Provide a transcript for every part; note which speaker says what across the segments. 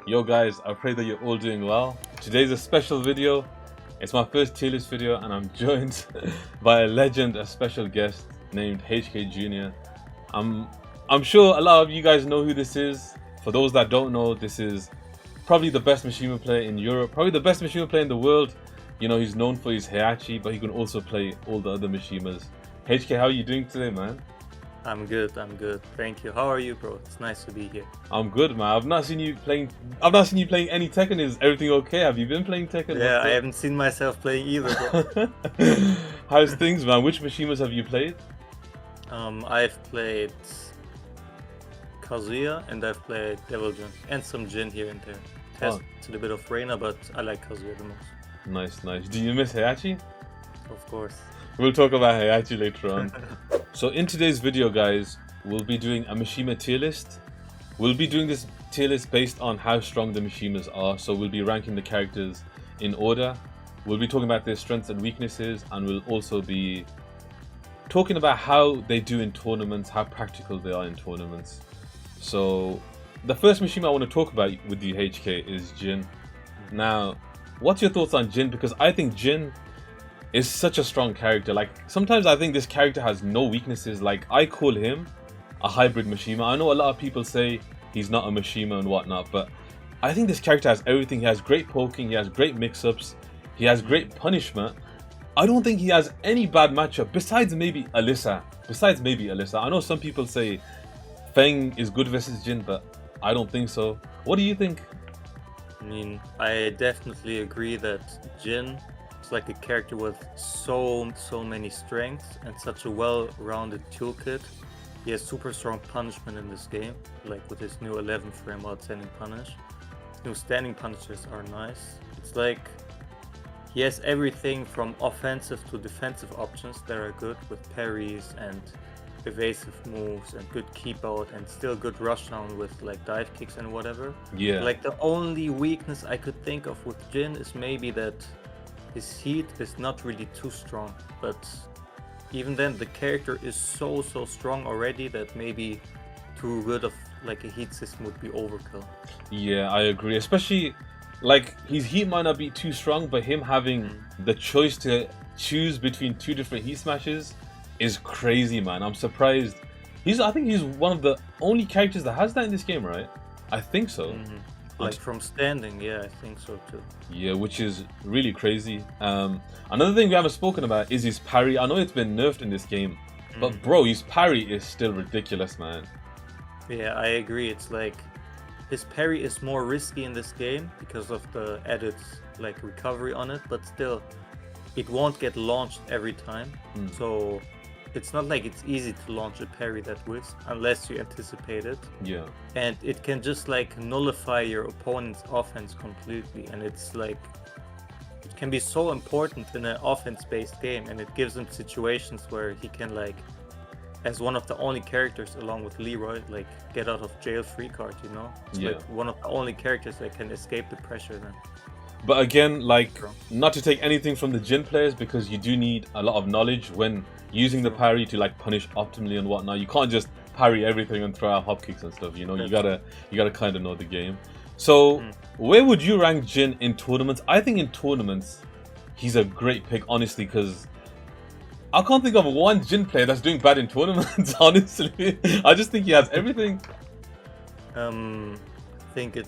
Speaker 1: Yo guys, I pray that you're all doing well. Today's a special video. It's my first tier list video and I'm joined by a legend, a special guest named hkjr. I'm sure a lot of you guys know who this is. For those that don't know, this is probably the best Mishima player in Europe, probably the best Mishima player in the world. You know, he's known for his heihachi, but he can also play all the other Mishimas. HK, how are you doing today, man?
Speaker 2: I'm good. Thank you. How are you, bro? It's nice to be here.
Speaker 1: I'm good, man. I've not seen you playing any Tekken. Is everything okay? Have you been playing Tekken?
Speaker 2: Yeah, I haven't seen myself playing either, bro.
Speaker 1: How's things, man? Which Mishimas have you played?
Speaker 2: I've played Kazuya and I've played Devil Jin and some Jin here and there. Tested a bit of Reina, but I like Kazuya the most.
Speaker 1: Nice. Do you miss heihachi?
Speaker 2: Of course.
Speaker 1: We'll talk about heihachi later on. So in today's video, guys, we'll be doing a Mishima tier list. We'll be doing this tier list based on how strong the Mishimas are. So we'll be ranking the characters in order. We'll be talking about their strengths and weaknesses, and we'll also be talking about how they do in tournaments, how practical they are in tournaments. So the first Mishima I want to talk about with you, HK, is Jin. Now, what's your thoughts on Jin? Because I think Jin is such a strong character. Like, sometimes I think this character has no weaknesses. Like, I call him a hybrid Mishima. I know a lot of people say he's not a Mishima and whatnot, but I think this character has everything. He has great poking, he has great mix-ups, he has great punishment. I don't think he has any bad matchup besides maybe Alyssa. I know some people say Feng is good versus Jin, but I don't think so. What do you think?
Speaker 2: I mean, I definitely agree that Jin is like a character with so many strengths and such a well-rounded toolkit. He has super strong punishment in this game, like with his new 11 frame outstanding punish. His new standing punishes are nice. It's like he has everything from offensive to defensive options that are good, with parries and evasive moves and good keep out and still good rush down with like dive kicks and whatever.
Speaker 1: Yeah.
Speaker 2: Like, the only weakness I could think of with Jin is maybe that his heat is not really too strong, but even then the character is so strong already that maybe too good of like a heat system would be overkill.
Speaker 1: Yeah, I agree. Especially, like, his heat might not be too strong, but him having the choice to choose between two different heat smashes is crazy, man. I'm surprised. I think he's one of the only characters that has that in this game, right? I think so.
Speaker 2: Like, from standing, yeah, I think so too.
Speaker 1: Yeah, which is really crazy. Another thing we haven't spoken about is his parry. I know it's been nerfed in this game, but bro, his parry is still ridiculous, man.
Speaker 2: Yeah, I agree. It's like his parry is more risky in this game because of the added like recovery on it, but still it won't get launched every time. So it's not like it's easy to launch a parry that whiffs unless you anticipate it.
Speaker 1: Yeah.
Speaker 2: And it can just like nullify your opponent's offense completely, and it's like it can be so important in an offense-based game, and it gives him situations where he can, like, as one of the only characters along with Leroy, like, get out of jail free card, you know? It's like one of the only characters that can escape the pressure then.
Speaker 1: But again, like, not to take anything from the Jin players, because you do need a lot of knowledge when using the parry to like punish optimally and whatnot. You can't just parry everything and throw out hop kicks and stuff, you know. You gotta kind of know the game. So where would you rank Jin in tournaments? I think in tournaments he's a great pick, honestly, because I can't think of one Jin player that's doing bad in tournaments. Honestly, I just think he has everything.
Speaker 2: I think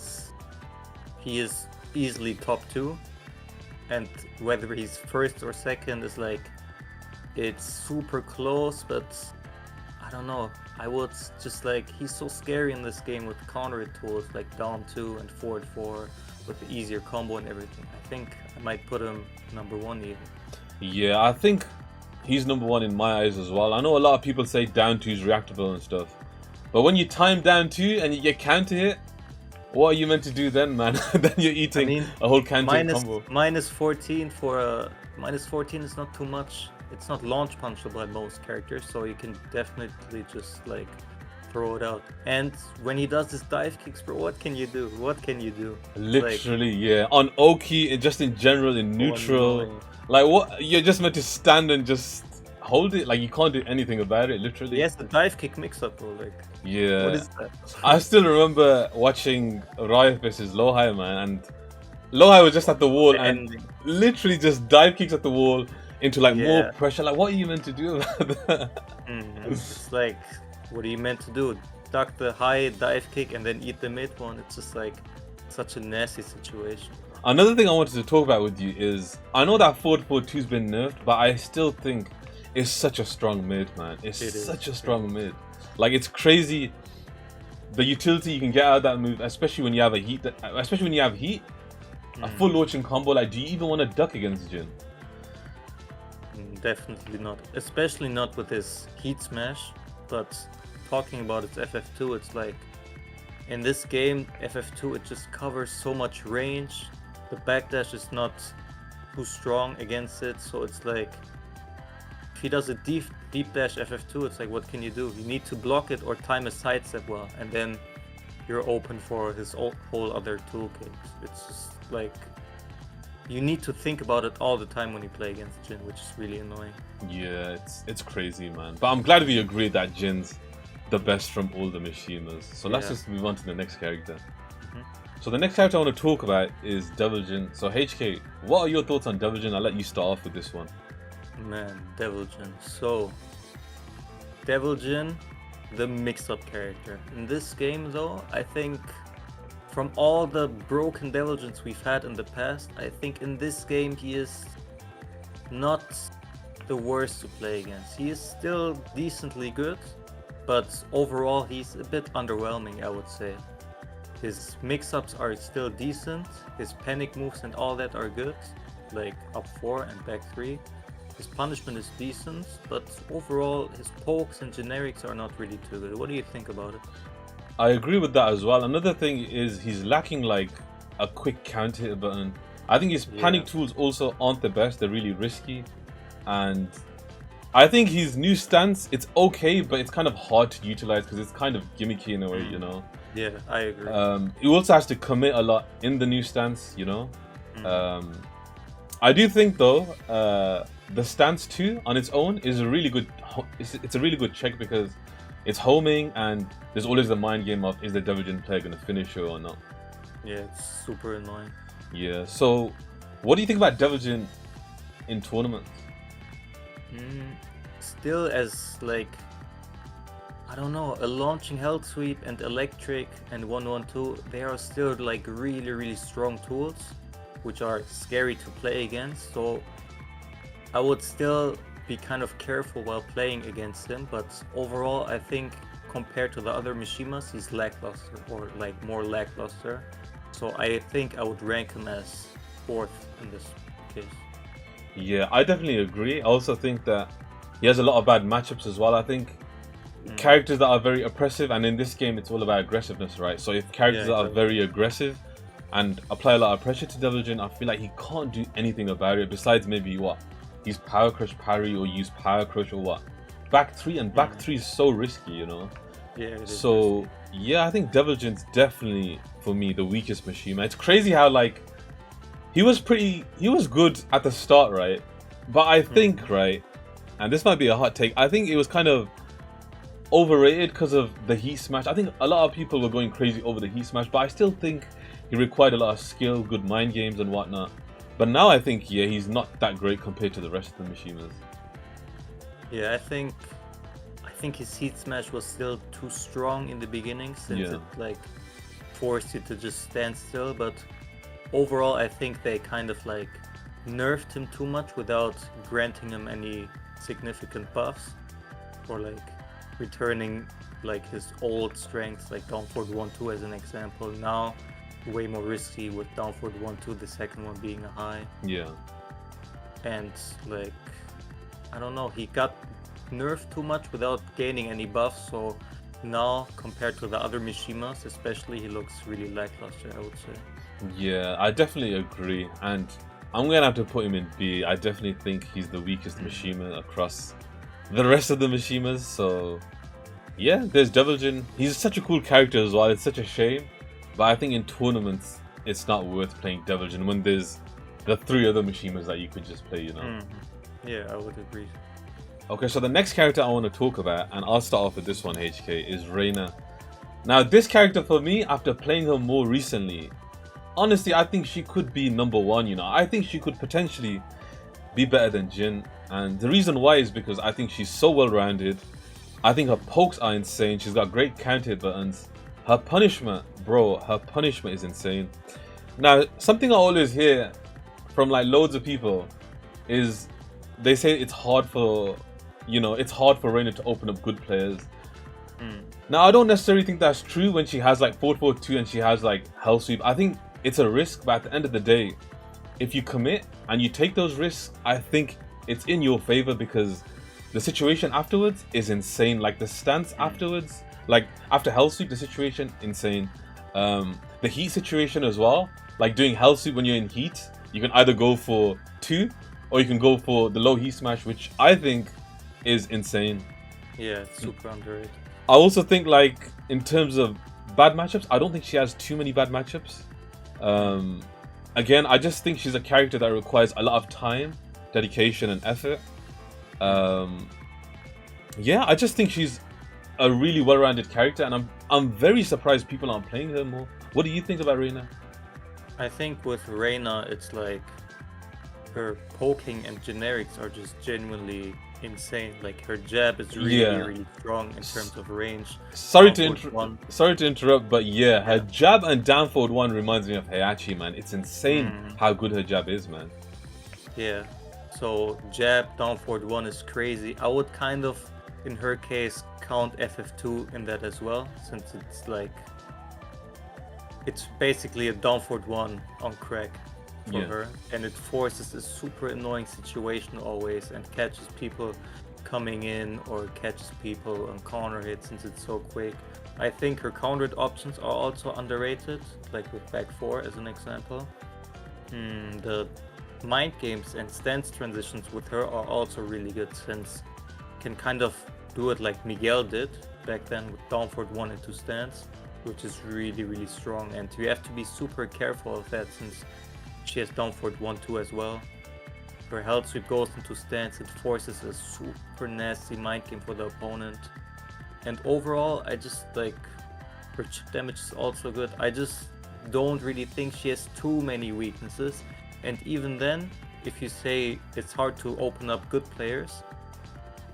Speaker 2: he is easily top 2, and whether he's first or second is like, it's super close, but I don't know. I would just, like, he's so scary in this game with counter tools like down 2 and forward 4 with the easier combo and everything. I think I might put him number 1 even.
Speaker 1: Yeah, I think he's number 1 in my eyes as well. I know a lot of people say down 2 is reactable and stuff, but when you time down 2 and you get counter hit, what are you meant to do then, man? Then you're eating a whole counter combo.
Speaker 2: Minus 14 for a minus 14 is not too much. It's not launch punchable by most characters, so you can definitely just like throw it out. And when he does his dive kicks, bro, what can you do?
Speaker 1: Literally, yeah. On Oki, and just in general, in neutral. Like, what? You're just meant to stand and just hold it. Like you can't do anything about it. Literally.
Speaker 2: Yes, the dive kick mix-up, bro. Like,
Speaker 1: Yeah.
Speaker 2: what is that?
Speaker 1: I still remember watching Riot versus Lohai, man, and Lohai was just at the wall and
Speaker 2: ending.
Speaker 1: literally just dive kicks at the wall into like more
Speaker 2: Yeah.
Speaker 1: pressure. Like, what are you meant to do about that?
Speaker 2: It's like, what are you meant to do? Duck the high dive kick and then eat the mid one. It's just like such a nasty situation.
Speaker 1: Another thing I wanted to talk about with you is I know that 4-4-2's been nerfed, but I still think it's such a strong mid, man. It's such a strong mid. Like, it's crazy the utility you can get out of that move, especially when you have a heat. Especially when you have heat, a full launching combo. Like, do you even want to duck against Jin?
Speaker 2: Definitely not. Especially not with his heat smash. But talking about its FF2, it's like in this game, FF2, it just covers so much range. The backdash is not too strong against it, so it's like if he does a deep dash FF2, it's like, what can you do? You need to block it or time a sidestep well, and then you're open for his whole other toolkit. It's just like you need to think about it all the time when you play against Jin, which is really annoying.
Speaker 1: Yeah, it's crazy, man. But I'm glad we agreed that Jin's the best from all the Mishimas. So let's just move on to the next character. So the next character I want to talk about is Devil Jin. So HK, what are your thoughts on Devil Jin? I'll let you start off with this one.
Speaker 2: Man, Devil Jin. So, Devil Jin, the mix-up character. In this game though, I think from all the broken Devil Jins we've had in the past, I think in this game he is not the worst to play against. He is still decently good, but overall he's a bit underwhelming, I would say. His mix-ups are still decent, his panic moves and all that are good, like up 4 and back 3. His punishment is decent, but overall his pokes and generics are not really too good. What do you think about it?
Speaker 1: I agree with that as well. Another thing is he's lacking like a quick counter hit button. I think his panic tools also aren't the best, they're really risky. And I think his new stance, it's okay, but it's kind of hard to utilize because it's kind of gimmicky in a way, you know?
Speaker 2: Yeah, I agree.
Speaker 1: He also has to commit a lot in the new stance, you know? I do think though, the stance 2 on its own is a really good, it's a really good check because it's homing and there's always the mind game of is the Devil Jin player going to finish her or not?
Speaker 2: Yeah, it's super annoying.
Speaker 1: Yeah, so what do you think about Devil Jin in tournaments?
Speaker 2: Still as like, I don't know, a launching health sweep and electric and 1-1-2, they are still like really strong tools, which are scary to play against. So I would still be kind of careful while playing against him, but overall I think compared to the other Mishimas, he's lackluster, or like more lackluster. So I think I would rank him as 4th in this case.
Speaker 1: Yeah, I definitely agree. I also think that he has a lot of bad matchups as well. I think characters that are very oppressive, and in this game it's all about aggressiveness, right? So if characters that are very aggressive and apply a lot of pressure to Devil Jin, I feel like he can't do anything about it besides maybe what? Use Power Crush parry or use Power Crush or what? Back 3, and back 3 is so risky, you know?
Speaker 2: Yeah, it is
Speaker 1: so
Speaker 2: risky.
Speaker 1: Yeah, I think Devil Jin's definitely, for me, the weakest Mishima. It's crazy how like he was good at the start, right? But I think, right, and this might be a hot take, I think it was kind of overrated because of the heat smash. I think a lot of people were going crazy over the heat smash, but I still think he required a lot of skill, good mind games and whatnot. But now I think, yeah, he's not that great compared to the rest of the Mishimas.
Speaker 2: Yeah, I think his heat smash was still too strong in the beginning, since it like forced you to just stand still. But overall, I think they kind of like nerfed him too much without granting him any significant buffs, or like returning like his old strengths, like down forward 1-2 as an example. Now way more risky with down forward 1-2, the second one being a high.
Speaker 1: Yeah.
Speaker 2: And like, I don't know, he got nerfed too much without gaining any buffs, so now compared to the other Mishimas especially, he looks really lackluster, I would say.
Speaker 1: Yeah, I definitely agree, and I'm gonna have to put him in B. I definitely think he's the weakest Mishima across the rest of the Mishimas. So yeah, there's Devil Jin. He's such a cool character as well. It's such a shame, but I think in tournaments it's not worth playing Devil Jin when there's the 3 other Mishimas that you could just play, you know.
Speaker 2: Yeah, I would agree.
Speaker 1: Okay, so the next character I want to talk about, and I'll start off with this one, HK, is Reina. Now, this character for me, after playing her more recently, honestly, I think she could be number one, you know. I think she could potentially be better than Jin. And the reason why is because I think she's so well-rounded. I think her pokes are insane. She's got great counter buttons. Her punishment, bro, her punishment is insane. Now, something I always hear from like loads of people is they say it's hard for, you know, it's hard for Reina to open up good players. Now, I don't necessarily think that's true when she has like 4-4-2 and she has like Hell Sweep. I think it's a risk, but at the end of the day, if you commit and you take those risks, I think it's in your favor because the situation afterwards is insane. Like the stance afterwards, like after Hell Sweep, the situation, insane. The heat situation as well, like doing Hell Sweep when you're in heat, you can either go for 2 or you can go for the low heat smash, which I think is insane.
Speaker 2: Yeah, it's super underrated.
Speaker 1: I also think, like, in terms of bad matchups, I don't think she has too many bad matchups. Again, I just think she's a character that requires a lot of time, dedication, and effort. Yeah, I just think she's a really well-rounded character, and I'm very surprised people aren't playing her more. What do you think about Reina?
Speaker 2: I think with Reina, it's like her poking and generics are just genuinely insane. Like her jab is really strong in terms of range.
Speaker 1: Sorry to interrupt, but yeah, her jab and down forward 1 reminds me of Heihachi, man. It's insane how good her jab is, man.
Speaker 2: Yeah, so jab down forward 1 is crazy. I would kind of, in her case, count FF2 in that as well, since it's like, it's basically a down forward 1 on crack for her, and it forces a super annoying situation always and catches people coming in or catches people on counter hits since it's so quick. I think her counter hit options are also underrated, like with back 4 as an example. The mind games and stance transitions with her are also really good, since can kind of do it like Miguel did back then with down forward 1 into stance, which is really strong, and you have to be super careful of that since she has down forward 1-2 as well. Her health sweep goes into stance, it forces a super nasty mind game for the opponent. And overall, I just like her chip damage is also good. I just don't really think she has too many weaknesses. And even then, if you say it's hard to open up good players,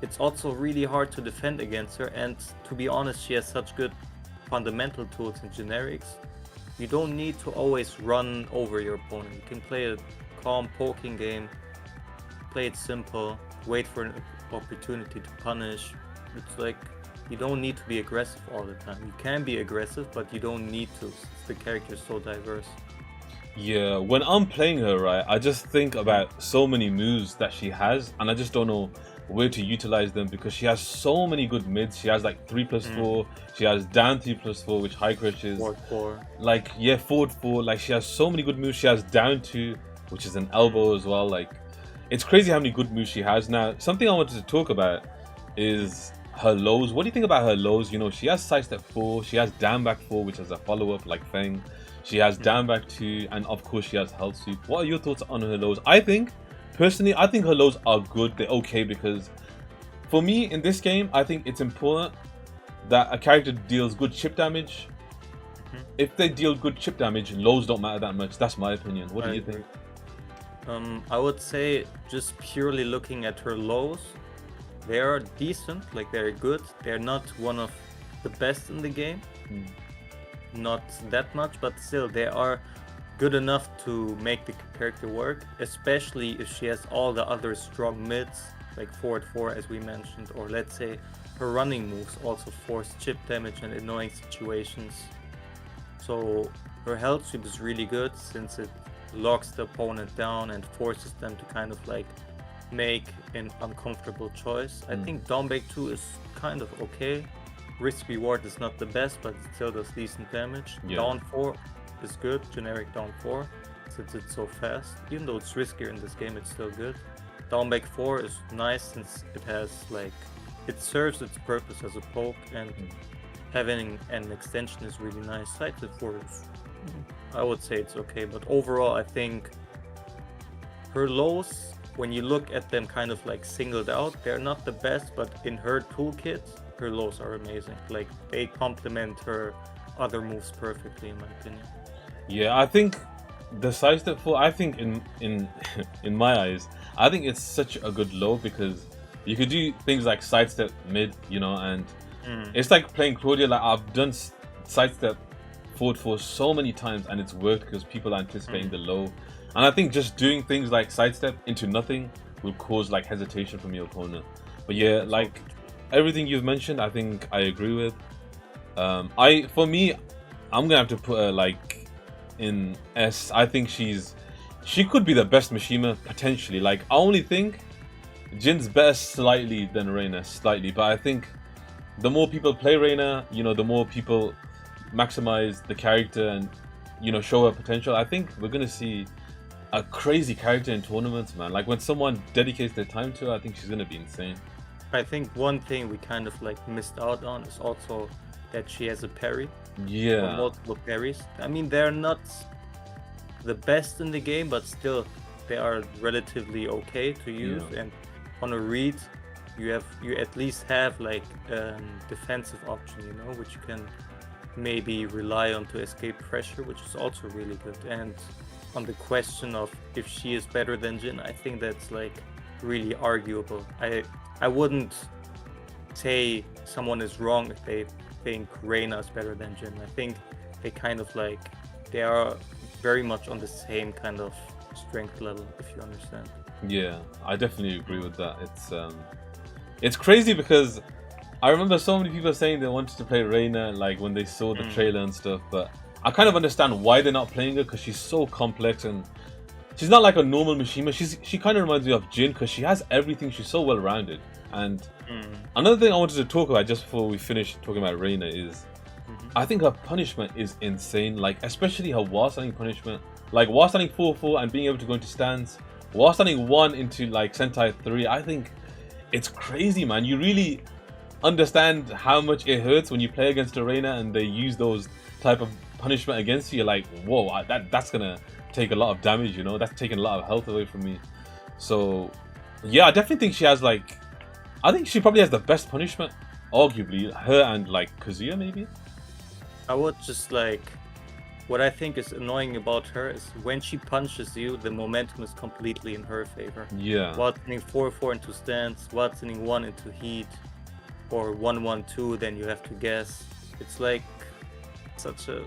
Speaker 2: it's also really hard to defend against her. And to be honest, she has such good fundamental tools and generics. You don't need to always run over your opponent. You can play a calm poking game, play it simple, wait for an opportunity to punish. It's like, you don't need to be aggressive all the time. You can be aggressive, but you don't need to, since the character is so diverse.
Speaker 1: Yeah, when I'm playing her, right, I just think about so many moves that she has, and I just don't know where to utilize them because she has so many good mids. She has like 3+4, she has down 3+4, which high crushes.
Speaker 2: Forward 4.
Speaker 1: Like, yeah, forward 4. Like, she has so many good moves. She has down 2, which is an elbow as well. Like, it's crazy how many good moves she has. Now, something I wanted to talk about is her lows. What do you think about her lows? You know, she has sidestep 4, she has down back 4, which has a follow-up like Feng. She has down back 2, and of course she has health sweep. What are your thoughts on her lows? Personally, I think her lows are good. They're okay because for me in this game, I think it's important that a character deals good chip damage. If they deal good chip damage, lows don't matter that much. That's my opinion. What do you think?
Speaker 2: I would say just purely looking at her lows, they are decent, like they're good. They're not one of the best in the game. Not that much, but still they are good enough to make the character work, especially if she has all the other strong mids, like forward 4 as we mentioned, or let's say her running moves also force chip damage and annoying situations. So her health sweep is really good since it locks the opponent down and forces them to kind of like make an uncomfortable choice. I think down back 2 is kind of okay. Risk reward is not the best, but it still does decent damage. Down 4 is good, generic down 4, since it's so fast. Even though it's riskier in this game, it's still good. Down back 4 is nice since it has like, it serves its purpose as a poke, and having an extension is really nice. Sidestep 4 is, I would say it's okay, but overall I think her lows when you look at them kind of like singled out, they're not the best, but in her toolkit, her lows are amazing. Like they complement her other moves perfectly, in my opinion.
Speaker 1: Yeah, I think the sidestep full. I think in in my eyes, I think it's such a good low because you could do things like sidestep mid, you know, and it's like playing Claudia. Like I've done sidestep forward four so many times and it's worked because people are anticipating the low. And I think just doing things like sidestep into nothing will cause like hesitation from your opponent. But yeah, like everything you've mentioned, I think I agree with. For me, I'm gonna have to put her like in S. I think she could be the best Mishima potentially. Like I only think Jin's better slightly than Reina, slightly, but I think the more people play Reina, you know, the more people maximize the character and, you know, show her potential. I think we're gonna see a crazy character in tournaments, man. Like when someone dedicates their time to her, I think she's gonna be insane.
Speaker 2: I think one thing we kind of like missed out on is also that she has a parry.
Speaker 1: Yeah.
Speaker 2: Or multiple parries. I mean, they're not the best in the game, but still they are relatively okay to use.
Speaker 1: Yeah.
Speaker 2: And on a read, you at least have like a defensive option, you know, which you can maybe rely on to escape pressure, which is also really good. And on the question of if she is better than Jin, I think that's like really arguable. I wouldn't say someone is wrong if they think Reina is better than Jin. I think they kind of like, they are very much on the same kind of strength level, if you understand.
Speaker 1: Yeah, I definitely agree with that. It's crazy because I remember so many people saying they wanted to play Reina like when they saw the trailer and stuff, but I kind of understand why they're not playing her because she's so complex and she's not like a normal Mishima. She kind of reminds me of Jin because she has everything. She's so well rounded. And another thing I wanted to talk about just before we finish talking about Reina is I think her punishment is insane. Like especially her wall standing punishment, like wall standing 4-4 and being able to go into stands, wall standing 1 into like Sentai 3. I think it's crazy, man. You really understand how much it hurts when you play against a Reina and they use those type of punishment against you. You're like, whoa, that's gonna take a lot of damage, you know, that's taking a lot of health away from me. So yeah, I definitely think she has like, I think she probably has the best punishment, arguably, her and like Kazuya maybe.
Speaker 2: I would just like, what I think is annoying about her is when she punches you, the momentum is completely in her favor.
Speaker 1: Yeah.
Speaker 2: Watsoning 4-4 into stance, Watsoning 1 into heat, or 1-1-2, then you have to guess. It's like such a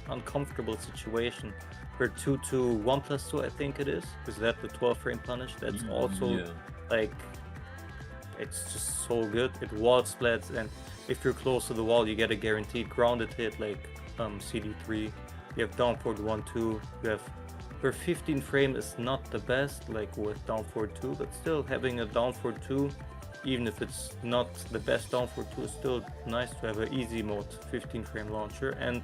Speaker 2: uncomfortable situation. Her 2-2 1+2, I think it is that the 12 frame punish? That's also like, it's just so good. It wall splats, and if you're close to the wall, you get a guaranteed grounded hit like CD3. You have down forward 1-2. You have her 15 frame is not the best, like with down forward 2, but still having a down forward 2, even if it's not the best down forward 2, is still nice to have an easy mode 15 frame launcher. And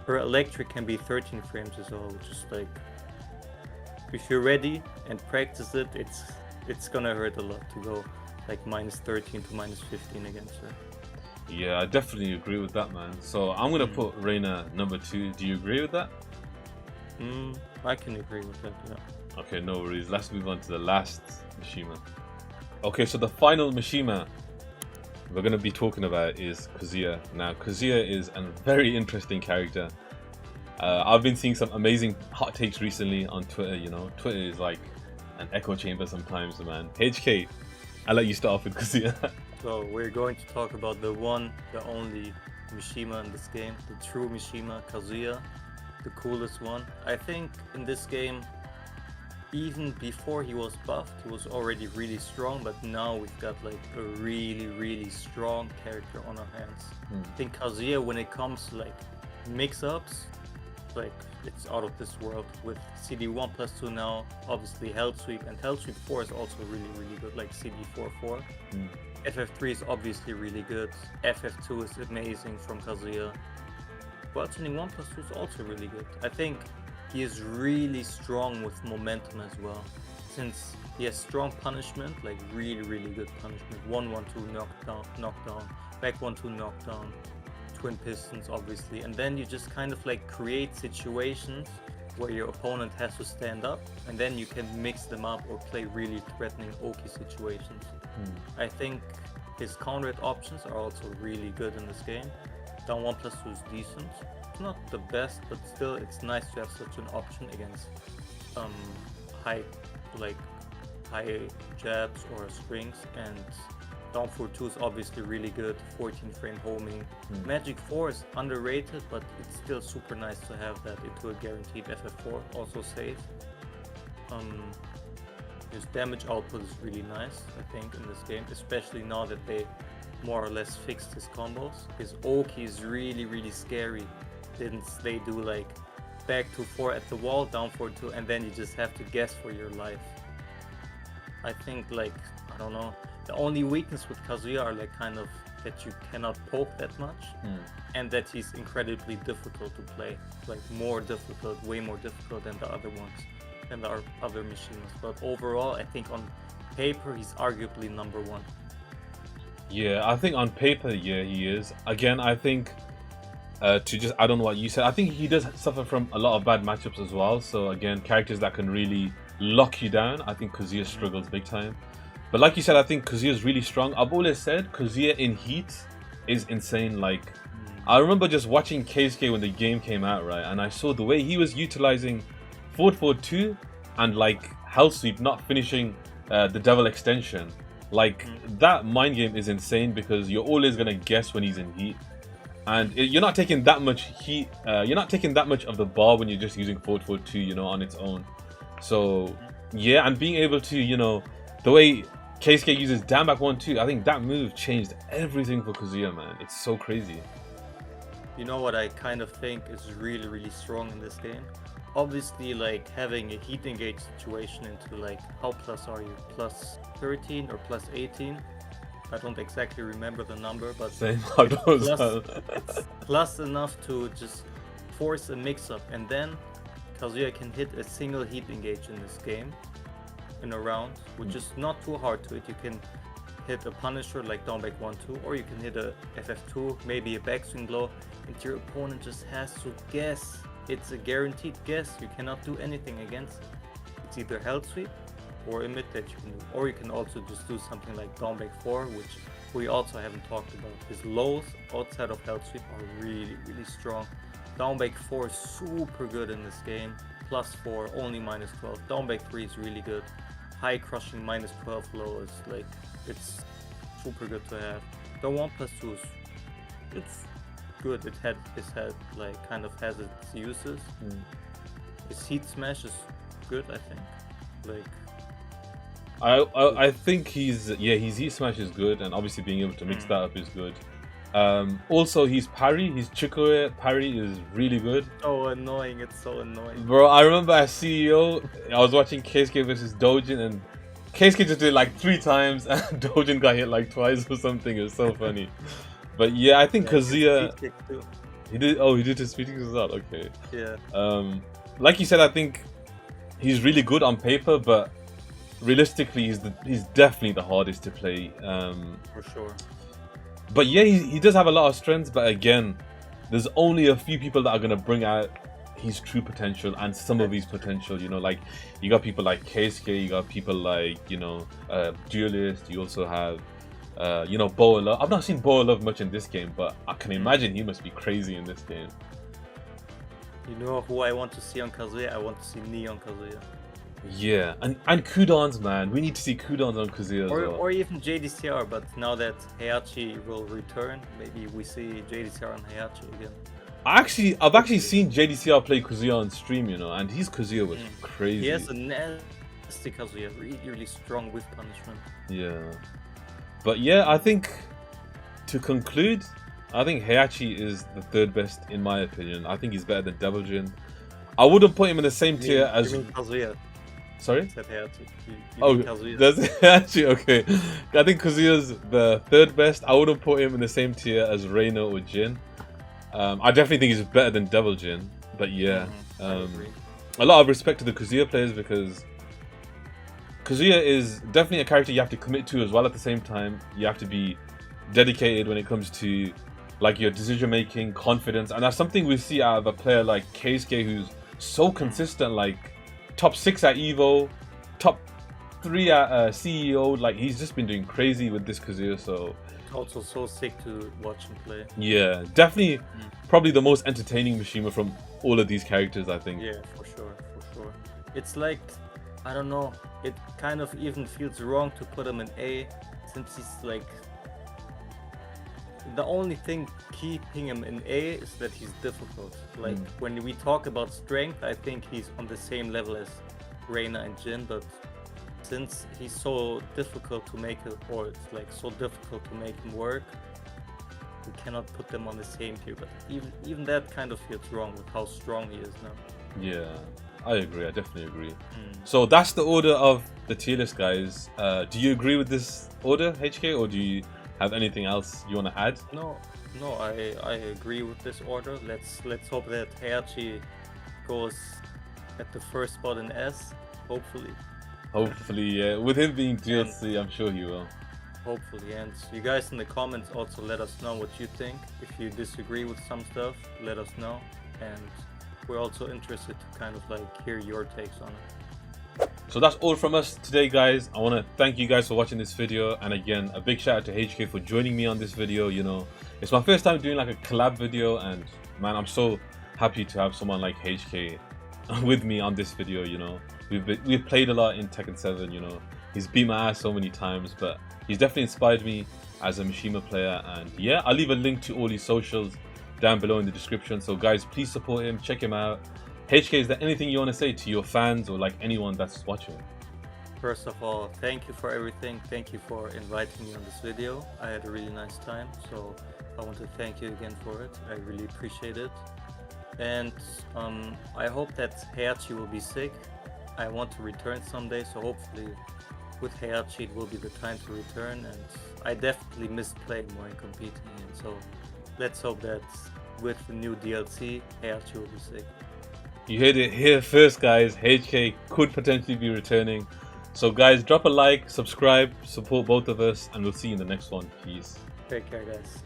Speaker 2: her electric can be 13 frames as well, which is like, if you're ready and practice it, it's gonna hurt a lot to go like -13 to -15 against her.
Speaker 1: Yeah, I definitely agree with that, man. So I'm gonna put Reina number 2. Do you agree with that?
Speaker 2: I can agree with that, yeah.
Speaker 1: Okay, no worries. Let's move on to the last Mishima. Okay, so the final Mishima we're going to be talking about is Kazuya. Now, Kazuya is a very interesting character. I've been seeing some amazing hot takes recently on Twitter, you know. Twitter is like an echo chamber sometimes, man. HK, I'll let you start off with Kazuya.
Speaker 2: So we're going to talk about the one, the only Mishima in this game, the true Mishima, Kazuya, the coolest one. I think in this game, even before he was buffed, he was already really strong, but now we've got like a really strong character on our hands. I think Kazuya, when it comes to like mix-ups, like it's out of this world. With CD1+2 now, obviously Hell Sweep, and Hell Sweep 4 is also really good, like CD4-4. FF3 is obviously really good. FF2 is amazing from Kazuya. But turning 1+2 is also really good. I think he is really strong with momentum as well, since he has strong punishment, like really good punishment. 1-1-2 knockdown, back 1-2 knockdown, twin pistons obviously, and then you just kind of like create situations where your opponent has to stand up, and then you can mix them up or play really threatening Oki situations. I think his counter options are also really good in this game. Down 1+2 is decent. It's not the best, but still it's nice to have such an option against high jabs or strings. And down 4-2 is obviously really good. 14 frame homing. Magic 4 is underrated, but it's still super nice to have that into a guaranteed FF4. Also safe. His damage output is really nice, I think, in this game, especially now that they more or less fixed his combos. His Oki is really, really scary. Since they do like back 2-4 at the wall, down 4-2, and then you just have to guess for your life. I think, like, I don't know, the only weakness with Kazuya are like kind of that you cannot poke that much, and that he's incredibly difficult to play, like more difficult, way more difficult than the other ones, than the other Mishimas. But overall, I think on paper he's arguably number one.
Speaker 1: Yeah, I think on paper, yeah, he is. Again, I think to just add on what you said, I think he does suffer from a lot of bad matchups as well. So again, characters that can really lock you down. I think Kazuya struggles big time. But like you said, I think Kazuya is really strong. I've always said Kazuya in heat is insane. Like, I remember just watching KSK when the game came out, right? And I saw the way he was utilizing forward 4-2 and like hell sweep, not finishing the devil extension. Like, that mind game is insane because you're always going to guess when he's in heat. And you're not taking that much heat, you're not taking that much of the bar when you're just using forward 4-2, you know, on its own. So, yeah, and being able to, you know, the way KSK uses down back 1-2, I think that move changed everything for Kazuya, man. It's so crazy.
Speaker 2: You know what I kind of think is really, really strong in this game? Obviously, like, having a heat engage situation into, like, how plus are you? Plus 13 or plus 18? I don't exactly remember the number, but
Speaker 1: Same.
Speaker 2: it's plus enough to just force a mix-up, and then Kazuya can hit a single heat engage in this game in a round, which is not too hard to hit. You can hit a Punisher like down back 1-2, or you can hit a FF2, maybe a backswing blow, and your opponent just has to guess. It's a guaranteed guess. You cannot do anything against it. It's either held sweep or a mid that you can do, or you can also just do something like down back 4, which we also haven't talked about. His lows outside of held sweep are really, really strong. Down back 4 is super good in this game. Plus 4, only minus 12. Down back 3 is really good. High crushing minus 12 low is like, it's super good to have. The 1+2 is, it's good. It had like kind of has its uses. His heat smash is good, I think. Like,
Speaker 1: I think his heat smash is good, and obviously being able to mix that up is good. Also, his parry, his hkjr parry is really good.
Speaker 2: Oh, annoying! It's so annoying,
Speaker 1: bro. I remember as CEO, I was watching KSK versus Dojin, and KSK just did it like 3 times, and Dojin got hit like twice or something. It was so funny. But yeah, I think Kazuya, he did. Oh, he did his speed kick as well. Okay.
Speaker 2: Yeah.
Speaker 1: Like you said, I think he's really good on paper, but realistically, he's definitely the hardest to play.
Speaker 2: For sure.
Speaker 1: But yeah, he does have a lot of strengths, but again, there's only a few people that are going to bring out his true potential and some of his potential, you know, like you got people like KSK, you got people like, you know, Duelist, you also have, you know, Boa Love. I've not seen Boa Love much in this game, but I can imagine he must be crazy in this game.
Speaker 2: You know who I want to see on Kazuya? I want to see Neon Kazuya.
Speaker 1: Yeah, and Kudons, man. We need to see Kudons on Kazuya as well.
Speaker 2: Or even JDCR, but now that heihachi will return, maybe we see JDCR on heihachi again.
Speaker 1: I've actually seen JDCR play Kazuya on stream, you know, and his Kazuya was crazy.
Speaker 2: He has a nasty Kazuya, really, really strong with punishment.
Speaker 1: Yeah. But yeah, I think to conclude, I think heihachi is the 3rd best in my opinion. I think he's better than Devil Jin. I wouldn't put him in the same tier as...
Speaker 2: You mean Kazuya?
Speaker 1: Sorry?
Speaker 2: Said heihachi.
Speaker 1: That's heihachi, okay. I think Kazuya's the 3rd best. I wouldn't put him in the same tier as Reina or Jin. I definitely think he's better than Devil Jin. But yeah, a lot of respect to the Kazuya players, because Kazuya is definitely a character you have to commit to as well. At the same time, you have to be dedicated when it comes to like your decision making, confidence, and that's something we see out of a player like KSK, who's so consistent, like top 6 at Evo, top 3 at CEO. Like he's just been doing crazy with this Kazuya. So
Speaker 2: Also so sick to watch him play.
Speaker 1: yeah, definitely, probably the most entertaining Mishima from all of these characters, I think.
Speaker 2: Yeah, for sure. It's like, I don't know, it kind of even feels wrong to put him in A, since he's like, the only thing keeping him in A is that he's difficult. Like when we talk about strength, I think he's on the same level as Reina and Jin, but since he's so difficult to make it, or it's like so difficult to make him work, we cannot put them on the same tier. But even that kind of feels wrong with how strong he is now.
Speaker 1: Yeah, I agree. I definitely agree. So that's the order of the tier list, guys. Do you agree with this order, HK, or do you have anything else you want to add?
Speaker 2: No, I agree with this order. Let's hope that heihachi goes at the first spot in S, hopefully.
Speaker 1: Hopefully, yeah. With him being DLC, I'm sure he will.
Speaker 2: Hopefully, and you guys in the comments also let us know what you think. If you disagree with some stuff, let us know, and we're also interested to kind of like hear your takes on it.
Speaker 1: So that's all from us today, guys. I want to thank you guys for watching this video, and again, a big shout out to HK for joining me on this video. You know, it's my first time doing like a collab video, and man, I'm so happy to have someone like HK with me on this video. You know, we've played a lot in Tekken 7. You know, he's beat my ass so many times, but he's definitely inspired me as a Mishima player. And yeah, I'll leave a link to all his socials down below in the description. So guys, please support him, check him out. HK, is there anything you want to say to your fans or like anyone that's watching?
Speaker 2: First of all, thank you for everything. Thank you for inviting me on this video. I had a really nice time, so I want to thank you again for it. I really appreciate it. And I hope that heihachi will be sick. I want to return someday, so hopefully with heihachi it will be the time to return. And I definitely miss playing more and competing, and so let's hope that with the new DLC, heihachi will be sick.
Speaker 1: You heard it here first, guys. HK could potentially be returning. So guys, drop a like, subscribe, support both of us, and we'll see you in the next one. Peace.
Speaker 2: Take care, guys.